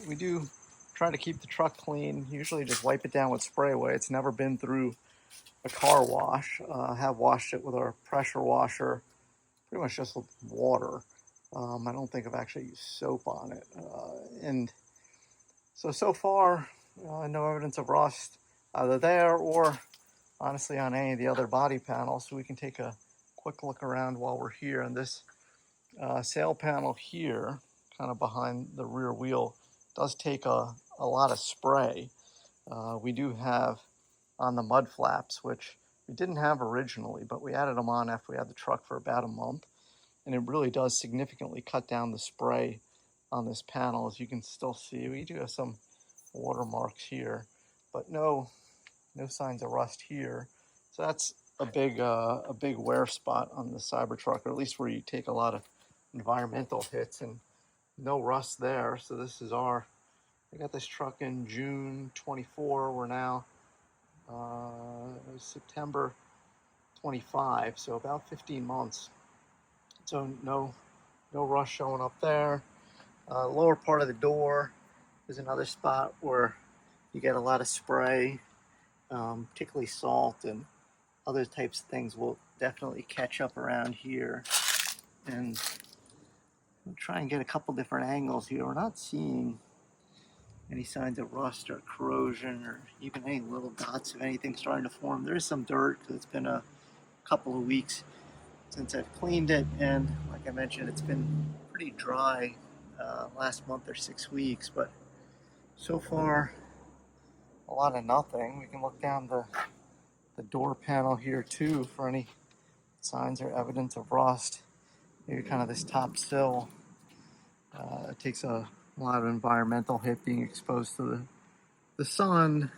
we do try to keep the truck clean. Usually just wipe it down with spray away. It's never been through a car wash. I have washed it with our pressure washer, pretty much just with water. I don't think I've actually used soap on it. And so far, no evidence of rust either there or honestly on any of the other body panels. So we can take a quick look around while we're here. And this sail panel here, kind of behind the rear wheel, does take a lot of spray. We do have on the mud flaps, which we didn't have originally, but we added them on after we had the truck for about a month. And it really does significantly cut down the spray on this panel. As you can still see, we do have some watermarks here, but no signs of rust here. So that's a big wear spot on the Cybertruck, or at least where you take a lot of environmental hits, and no rust there. So this is I got this truck in June 24. We're now September 25, so about 15 months. So no rust showing up there. Lower part of the door is another spot where you get a lot of spray, particularly salt and other types of things will definitely catch up around here. And I'll try and get a couple different angles here. We're not seeing any signs of rust or corrosion or even any little dots of anything starting to form. There is some dirt because it's been a couple of weeks since I've cleaned it, and like I mentioned, it's been pretty dry last month or 6 weeks, but so far a lot of nothing. We can look down the door panel here too for any signs or evidence of rust. Maybe kind of this top sill. It takes a lot of environmental hit being exposed to the sun,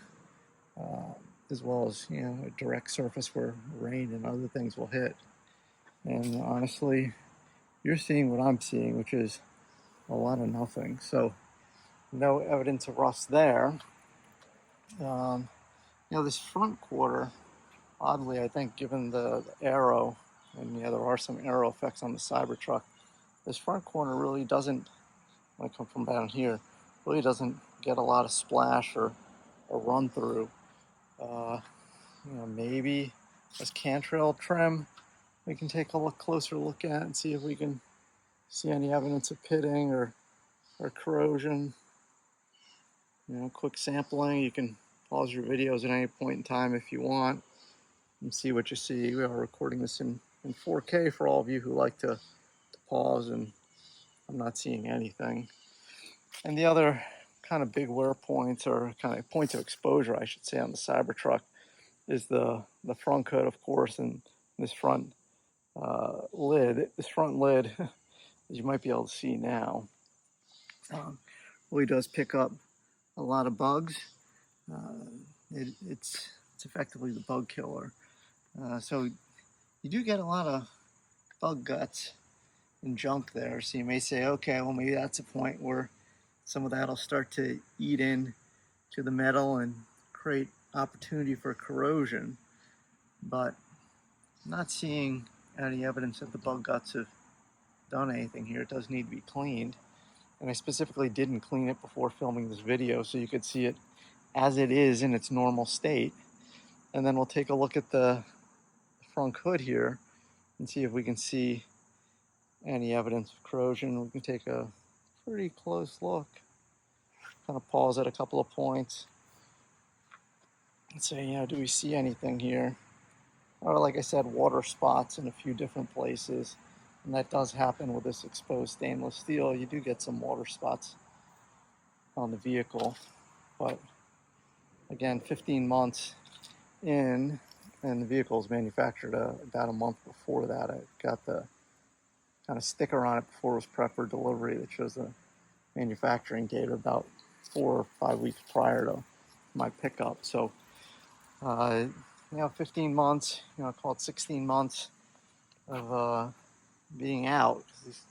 as well as a direct surface where rain and other things will hit. And honestly, you're seeing what I'm seeing, which is a lot of nothing. So no evidence of rust there. This front quarter, oddly, I think, given the aero, and there are some aero effects on the Cybertruck, this front corner really doesn't, when I come from down here, really doesn't get a lot of splash or run through. Maybe this cantrail trim we can take a closer look at and see if we can see any evidence of pitting or corrosion. Quick sampling. You can pause your videos at any point in time if you want and see what you see. We are recording this in 4K for all of you who like to pause, and I'm not seeing anything. And the other kind of big wear points, or kind of points of exposure, I should say, on the Cybertruck is the front hood, of course, and this front lid. This front lid, as you might be able to see now, really does pick up a lot of bugs. It's effectively the bug killer. So you do get a lot of bug guts and junk there. So you may say, okay, well, maybe that's a point where some of that will start to eat in to the metal and create opportunity for corrosion. But I'm not seeing any evidence that the bug guts have done anything here. It does need to be cleaned. And I specifically didn't clean it before filming this video so you could see it as it is in its normal state. And then we'll take a look at the front hood here and see if we can see any evidence of corrosion. We can take a pretty close look, kind of pause at a couple of points and say, do we see anything here? Or like I said, water spots in a few different places. And that does happen with this exposed stainless steel. You do get some water spots on the vehicle. But again, 15 months in, and the vehicle was manufactured about a month before that. I got the kind of sticker on it before it was prepped for delivery that shows the manufacturing date about 4 or 5 weeks prior to my pickup. So, 15 months, call it 16 months of being out. These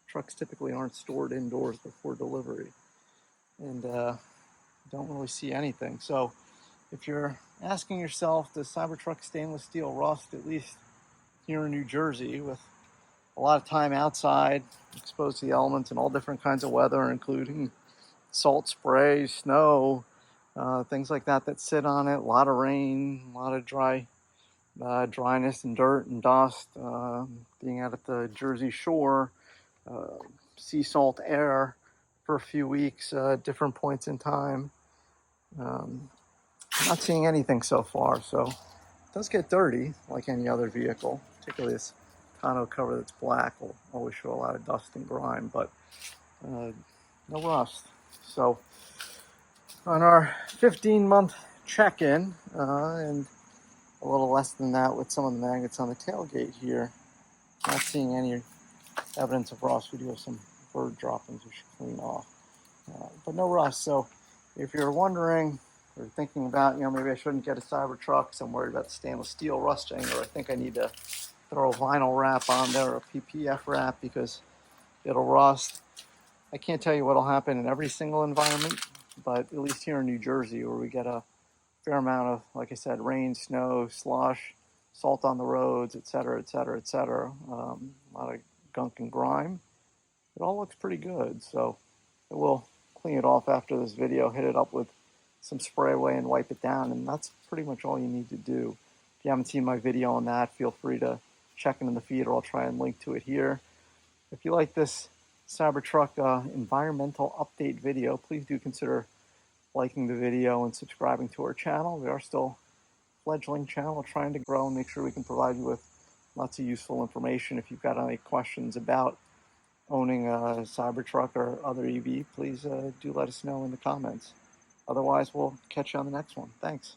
trucks typically aren't stored indoors before delivery, and don't really see anything. So if you're asking yourself, does Cybertruck stainless steel rust, at least here in New Jersey, with a lot of time outside, exposed to the elements and all different kinds of weather, including salt spray, snow, things like that that sit on it. A lot of rain, a lot of dryness and dirt and dust. Being out at the Jersey Shore, sea salt air for a few weeks, different points in time. Not seeing anything so far, so it does get dirty like any other vehicle, particularly this tonneau cover that's black will always show a lot of dust and grime, but no rust. So on our 15-month check-in, and a little less than that with some of the magnets on the tailgate here, not seeing any evidence of rust. We do have some bird droppings we should clean off, but no rust. So if you're wondering or thinking about, maybe I shouldn't get a Cybertruck because I'm worried about the stainless steel rusting, or I think I need to throw a vinyl wrap on there, or a PPF wrap, because it'll rust. I can't tell you what'll happen in every single environment, but at least here in New Jersey, where we get a fair amount of, like I said, rain, snow, slush, salt on the roads, et cetera, et cetera, et cetera, a lot of gunk and grime, it all looks pretty good. So I will clean it off after this video, hit it up with some spray away and wipe it down, and that's pretty much all you need to do. If you haven't seen my video on that, feel free to check it in the feed, or I'll try and link to it here. If you like this Cybertruck environmental update video, please do consider liking the video and subscribing to our channel. We are still a fledgling channel trying to grow and make sure we can provide you with lots of useful information. If you've got any questions about owning a Cybertruck or other EV, please do let us know in the comments. Otherwise, we'll catch you on the next one. Thanks.